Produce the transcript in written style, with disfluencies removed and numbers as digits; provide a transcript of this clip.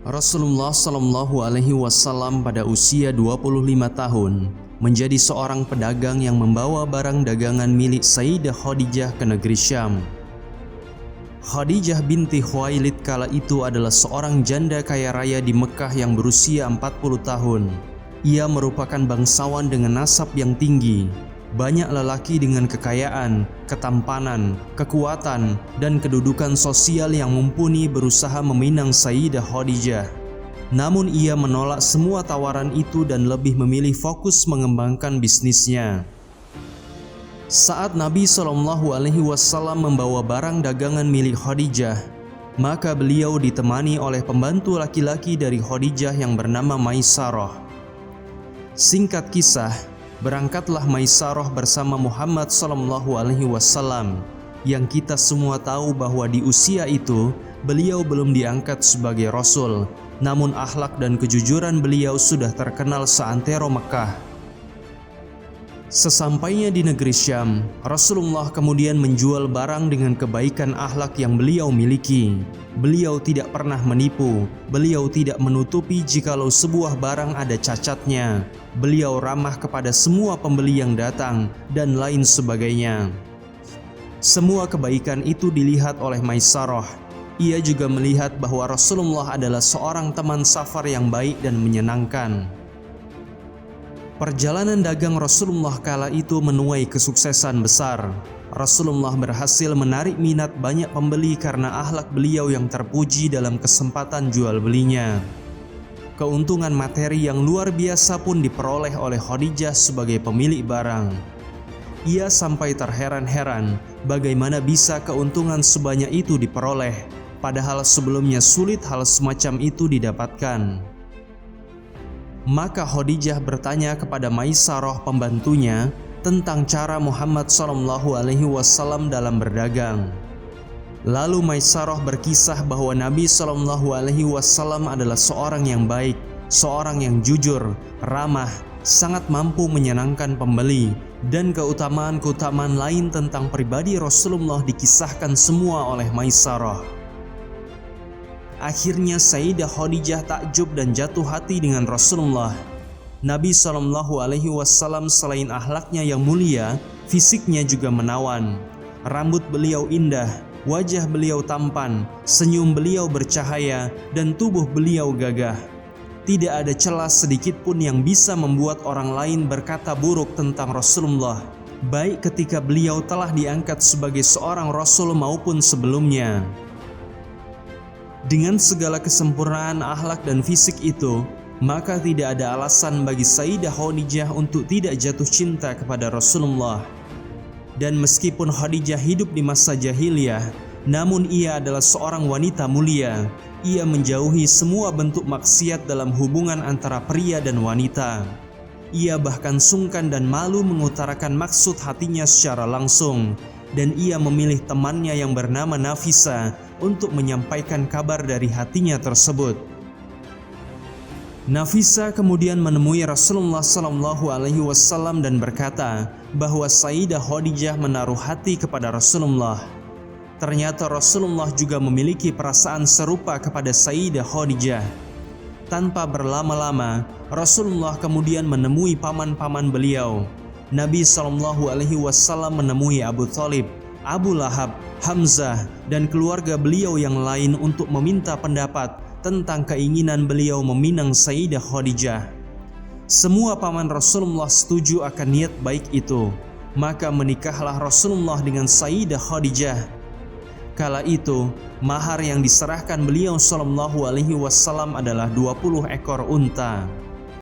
Rasulullah Shallallahu Alaihi Wasallam pada usia 25 tahun menjadi seorang pedagang yang membawa barang dagangan milik Sayyidah Khadijah ke negeri Syam. Khadijah binti Khuwailid kala itu adalah seorang janda kaya raya di Mekah yang berusia 40 tahun. Ia merupakan bangsawan dengan nasab yang tinggi. Banyak lelaki dengan kekayaan, ketampanan, kekuatan, dan kedudukan sosial yang mumpuni berusaha meminang Sayyidah Khadijah. Namun ia menolak semua tawaran itu dan lebih memilih fokus mengembangkan bisnisnya. Saat Nabi SAW membawa barang dagangan milik Khadijah, maka beliau ditemani oleh pembantu laki-laki dari Khadijah yang bernama Maisarah. Singkat kisah, berangkatlah Maisarah bersama Muhammad SAW, yang kita semua tahu bahwa di usia itu beliau belum diangkat sebagai Rasul, namun akhlak dan kejujuran beliau sudah terkenal seantero Mekah. Sesampainya di negeri Syam, Rasulullah kemudian menjual barang dengan kebaikan akhlak yang beliau miliki. Beliau tidak pernah menipu, beliau tidak menutupi jikalau sebuah barang ada cacatnya. Beliau ramah kepada semua pembeli yang datang, dan lain sebagainya. Semua kebaikan itu dilihat oleh Maisarah. Ia juga melihat bahwa Rasulullah adalah seorang teman safar yang baik dan menyenangkan. Perjalanan dagang Rasulullah kala itu menuai kesuksesan besar. Rasulullah berhasil menarik minat banyak pembeli karena akhlak beliau yang terpuji dalam kesempatan jual belinya. Keuntungan materi yang luar biasa pun diperoleh oleh Khadijah sebagai pemilik barang. Ia sampai terheran-heran bagaimana bisa keuntungan sebanyak itu diperoleh, padahal sebelumnya sulit hal semacam itu didapatkan. Maka Khadijah bertanya kepada Maisarah pembantunya tentang cara Muhammad SAW dalam berdagang. Lalu Maisarah berkisah bahwa Nabi SAW adalah seorang yang baik, seorang yang jujur, ramah, sangat mampu menyenangkan pembeli, dan keutamaan-keutamaan lain tentang pribadi Rasulullah dikisahkan semua oleh Maisarah. Akhirnya Sayyidah Khadijah takjub dan jatuh hati dengan Rasulullah. Nabi SAW selain akhlaknya yang mulia, fisiknya juga menawan. Rambut beliau indah, wajah beliau tampan, senyum beliau bercahaya, dan tubuh beliau gagah. Tidak ada celah sedikit pun yang bisa membuat orang lain berkata buruk tentang Rasulullah, baik ketika beliau telah diangkat sebagai seorang Rasul maupun sebelumnya. Dengan segala kesempurnaan akhlak dan fisik itu, maka tidak ada alasan bagi Sayyidah Khadijah untuk tidak jatuh cinta kepada Rasulullah. Dan meskipun Khadijah hidup di masa jahiliyah, namun ia adalah seorang wanita mulia. Ia menjauhi semua bentuk maksiat dalam hubungan antara pria dan wanita. Ia bahkan sungkan dan malu mengutarakan maksud hatinya secara langsung. Dan ia memilih temannya yang bernama Nafisa untuk menyampaikan kabar dari hatinya tersebut. Nafisa kemudian menemui Rasulullah SAW dan berkata bahwa Sayyidah Khadijah menaruh hati kepada Rasulullah. Ternyata Rasulullah juga memiliki perasaan serupa kepada Sayyidah Khadijah. Tanpa berlama-lama, Rasulullah kemudian menemui paman-paman beliau. Nabi SAW menemui Abu Thalib, Abu Lahab, Hamzah, dan keluarga beliau yang lain untuk meminta pendapat tentang keinginan beliau meminang Sayyidah Khadijah. Semua paman Rasulullah setuju akan niat baik itu. Maka menikahlah Rasulullah dengan Sayyidah Khadijah. Kala itu, mahar yang diserahkan beliau SAW adalah 20 ekor unta.